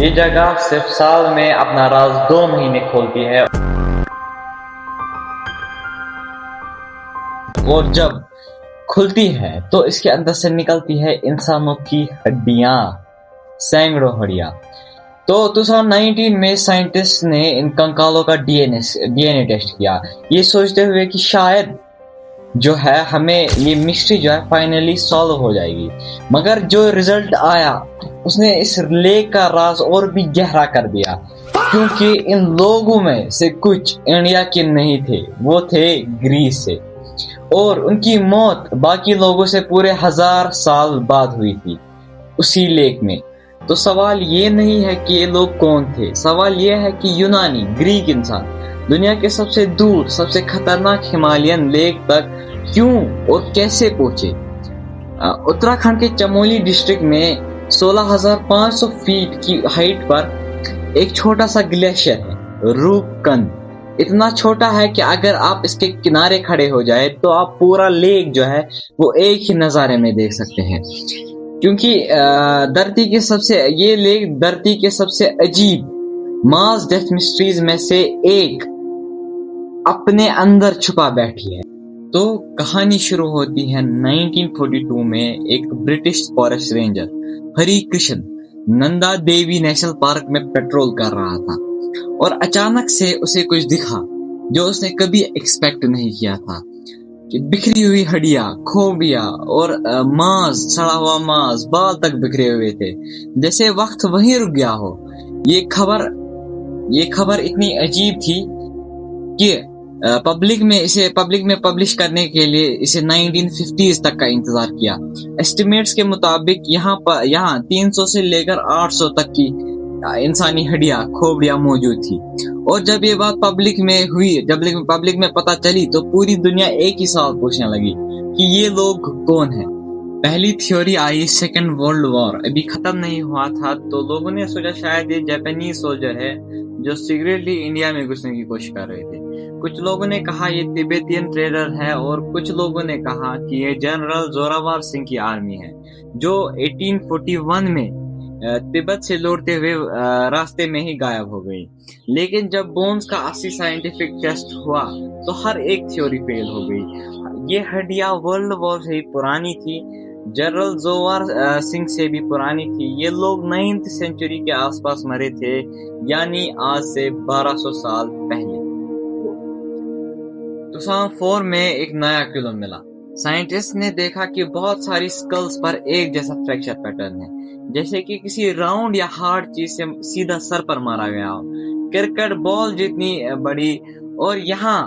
یہ جگہ صرف سال میں اپنا راز 2 مہینے کھولتی ہے، اور جب کھلتی ہے تو اس کے اندر سے نکلتی ہے انسانوں کی ہڈیاں، سینکڑوں ہڈیاں۔ تو 2019 میں سائنٹسٹ نے ان کنکالوں کا ڈی این اے ٹیسٹ کیا، یہ سوچتے ہوئے کہ شاید جو ہے ہمیں یہ مسٹری جو ہے فائنلی سالو ہو جائے گی، مگر جو رزلٹ آیا اس نے اس لیک کا راز اور بھی گہرا کر دیا، کیونکہ ان لوگوں میں سے کچھ انڈیا کے نہیں تھے، وہ تھے گریس سے، اور ان کی موت باقی لوگوں سے پورے 1000 سال بعد ہوئی تھی اسی لیک میں۔ تو سوال یہ نہیں ہے کہ یہ لوگ کون تھے، سوال یہ ہے کہ یونانی گریک انسان دنیا کے سب سے دور، سب سے خطرناک ہمالین لیک تک کیوں اور کیسے پہنچے؟ اتراکھنڈ کے چمولی ڈسٹرکٹ میں 16,500 فیٹ کی ہائٹ پر ایک چھوٹا سا گلیشیئر ہے، روپ کند۔ اتنا چھوٹا ہے کہ اگر آپ اس کے کنارے کھڑے ہو جائے تو آپ پورا لیک جو ہے وہ ایک ہی نظارے میں دیکھ سکتے ہیں، کیونکہ یہ لیک دھرتی کے سب سے عجیب ماس ڈیتھ مسٹریز میں سے ایک اپنے اندر چھپا بیٹھی ہے۔ تو کہانی شروع ہوتی ہے 1942 میں۔ ایک برٹش فارسٹ رینجر ہری کرشن نندا دیوی نیشنل پارک میں پیٹرول کر رہا تھا، اور اچانک سے اسے کچھ دکھا جو اس نے کبھی ایکسپیکٹ نہیں کیا تھا، کہ بکھری ہوئی ہڈیاں، کھوبیاں اور سڑا ہوا ماس بال تک بکھرے ہوئے تھے، جیسے وقت وہیں رک گیا ہو۔ یہ خبر اتنی عجیب تھی کہ پبلک میں پبلش کرنے کے لیے اسے 1950s تک کا انتظار کیا۔ ایسٹیمیٹس کے مطابق یہاں 300 سے لے کر 800 تک کی انسانی ہڈیاں، کھوپڑیاں موجود تھی، اور جب یہ بات پبلک میں پتہ چلی تو پوری دنیا ایک ہی سوال پوچھنے لگی کہ یہ لوگ کون ہیں۔ پہلی تھیوری آئی سیکنڈ ورلڈ وار ابھی ختم نہیں ہوا تھا، تو لوگوں نے سوچا شاید یہ جاپانیز سولجر ہے جو سیکریٹلی انڈیا میں گھسنے کی کوشش کر رہے تھے۔ کچھ لوگوں نے کہا یہ تبتین ٹریڈر ہے، اور کچھ لوگوں نے کہا کہ یہ جنرل زوراور سنگھ کی آرمی ہے جو 1841 میں تبت سے لوٹتے ہوئے راستے میں ہی غائب ہو گئی۔ لیکن جب بونز کا اصلی سائنٹیفک ٹیسٹ ہوا تو ہر ایک تھیوری فیل ہو گئی۔ یہ ہڈیاں ورلڈ وار سے ہی پرانی تھی، جنرل زوراور سنگھ سے بھی پرانی تھی۔ یہ لوگ 9th سینچری کے آس پاس مرے تھے، یعنی آج سے 1200 سال پہلے۔ 2004 میں ایک نیا کلو ملا۔ سائنٹسٹ نے دیکھا کہ بہت ساری سکلز پر ایک جیسا فریکچر پیٹرن ہے، جیسے کہ کسی راؤنڈ یا ہارڈ چیز سے سیدھا سر پر مارا گیا ہو، کرکٹ بال جتنی بڑی۔ اور یہاں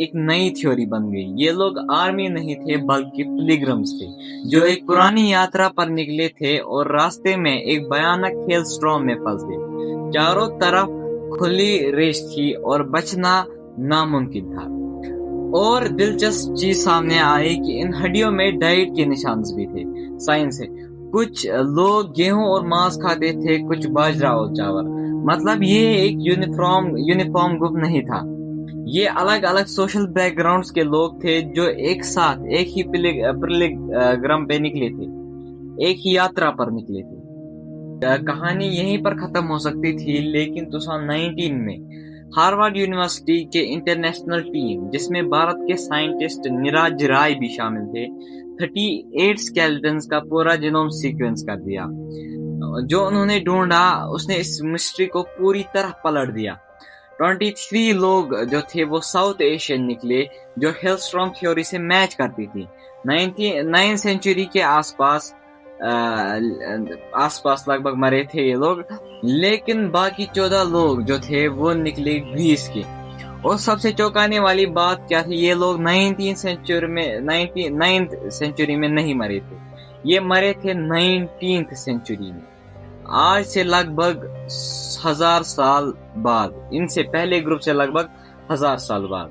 ایک نئی تھیوری بن گئی، یہ لوگ آرمی نہیں تھے بلکہ پلیگرمز تھے جو ایک پرانی یاترا پر نکلے تھے اور راستے میں ایک بھیانک ہیل سٹارم میں پھنس گئے۔ چاروں طرف کھلی ریش تھی اور بچنا ناممکن تھا۔ اور دلچسپ چیز سامنے آئی کہ ان ہڈیوں میں ڈائٹ کے نشانز بھی تھے۔ سائنس ہے، کچھ لوگ گیہوں اور ماس کھاتے تھے، کچھ باجرا اور چاول۔ مطلب یہ ایک یونیفارم گروپ نہیں تھا، یہ الگ الگ سوشل بیک گراؤنڈز کے لوگ تھے جو ایک ساتھ ایک ہی پلیگرام پہ نکلے تھے، ایک ہی یاترا پر نکلے تھے۔ کہانی یہیں پر ختم ہو سکتی تھی، لیکن 2019 میں ہارورڈ یونیورسٹی کے انٹرنیشنل ٹیم، جس میں بھارت کے سائنٹسٹ نیرج رائے بھی شامل تھے، 38 سکیلٹنز کا پورا جینوم سیکوینس کر دیا۔ جو انہوں نے ڈھونڈا اس نے اس مسٹری کو پوری طرح پلٹ دیا۔ 23 لوگ جو تھے وہ ساؤتھ ایشین نکلے، جو ہیل سٹارم تھیوری سے میچ کرتی تھی۔ 9 سینچری کے آس پاس لگ بھگ مرے تھے یہ لوگ، لیکن باقی 14 لوگ جو تھے وہ نکلے گریس کے۔ اور سب سے چونکانے والی بات کیا تھی، یہ لوگ 9th سینچری میں نہیں مرے تھے، یہ مرے تھے 19th سینچری میں، آج سے لگ بھگ 1000 سال بعد، ان سے پہلے گروپ سے لگ بھگ 1000 سال بعد۔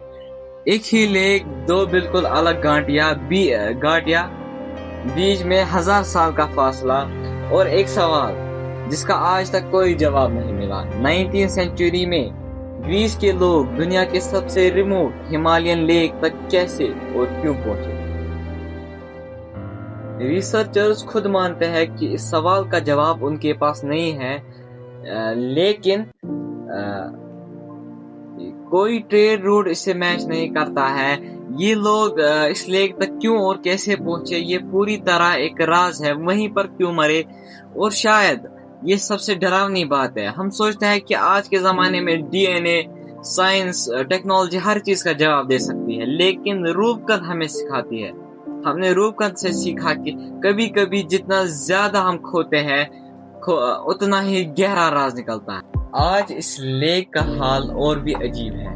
ایک ہی لیک، دو بالکل الگ گھاٹیاں، بیچ میں 1000 سال کا فاصلہ، اور ایک سوال جس کا آج تک کوئی جواب نہیں ملا۔ 19th سینچری میں گریس کے لوگ دنیا کے سب سے ریموٹ ہمالین لیک تک کیسے اور کیوں پہنچے؟ ریسرچرز خود مانتے ہیں کہ اس سوال کا جواب ان کے پاس نہیں ہے، لیکن کوئی ٹریڈ روٹ اس سے میچ نہیں کرتا ہے. یہ لوگ اس لیک تک کیوں اور کیسے پہنچے یہ پوری طرح ایک راز ہے. وہیں پر کیوں مرے؟ اور شاید یہ سب سے ڈراؤنی بات ہے. ہم سوچتے ہیں کہ آج کے زمانے میں ڈی این اے، سائنس، ٹیکنالوجی ہر چیز کا جواب دے سکتی ہے، لیکن روپ کند ہمیں سکھاتی ہے. ہم نے روپ کند سے سیکھا کہ کبھی کبھی جتنا زیادہ ہم کھوتے ہیں اتنا ہی گہرا راز نکلتا ہے. آج اس لیک کا حال اور بھی عجیب ہے.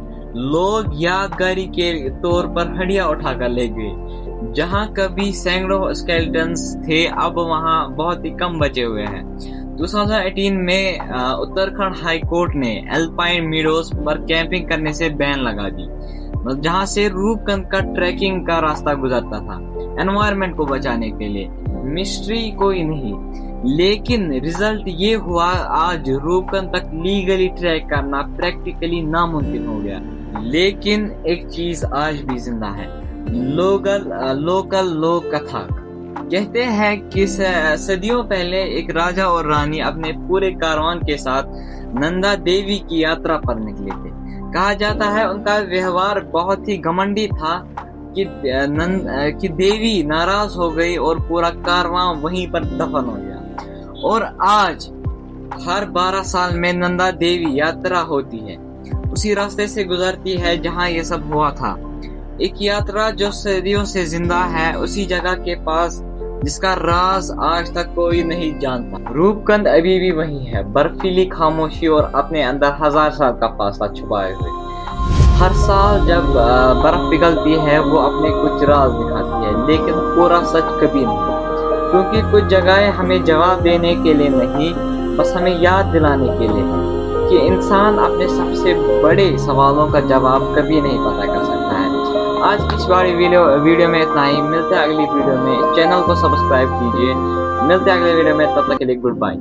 لوگ یادگاری کے طور پر ہڈیاں اٹھا کر لے گئے. جہاں کبھی سینکڑوں اسکیلٹنز تھے اب وہاں بہت ہی کم بچے ہوئے ہیں. 2018 میں اتراکھنڈ ہائی کورٹ نے الپائن میڈوز پر کیمپنگ کرنے سے بین لگا دی، جہاں سے روپ کند کا ٹریکنگ کا راستہ گزرتا تھا انوائرمنٹ کو بچانے کے لیے. مسٹری کوئی نہیں، لیکن رزلٹ یہ ہوا آج روپ کند تک لیگلی ٹریک کرنا پریکٹیکلی ناممکن ہو گیا. لیکن ایک چیز آج بھی زندہ ہے، لوکل لوک کتھا. کہتے ہیں کہ صدیوں پہلے ایک راجہ اور رانی اپنے پورے کاروان کے ساتھ نندا دیوی کی یاترا پر نکلے تھے. کہا جاتا ہے ان کا ویوہار بہت ہی گھمنڈی تھا کہ دیوی ناراض ہو گئی اور پورا کاروان وہیں پر دفن ہو گیا. اور آج ہر 12 سال میں نندا دیوی یاترا ہوتی ہے، اسی راستے سے گزرتی ہے جہاں یہ سب ہوا تھا. ایک یاترا جو صدیوں سے زندہ ہے اسی جگہ کے پاس جس کا راز آج تک کوئی نہیں جانتا. روپ کند ابھی بھی وہی ہے، برفیلی خاموشی اور اپنے اندر 1000 سال کا فاصلہ چھپائے ہوئے. ہر سال جب برف پگھلتی ہے وہ اپنے کچھ راز دکھاتی ہے، لیکن پورا سچ کبھی نہیں. کیونکہ کچھ جگہیں ہمیں جواب دینے کے لیے نہیں، بس ہمیں یاد دلانے کے لیے ہے کہ انسان اپنے سب سے بڑے سوالوں کا جواب کبھی نہیں پتہ کر سکتا ہے. آج کی اس باری ویڈیو میں اتنا ہی. ملتے ہیں اگلی ویڈیو میں. چینل کو سبسکرائب کیجیے. ملتے ہیں اگلی ویڈیو میں، تب تک کے لیے گڈ بائے.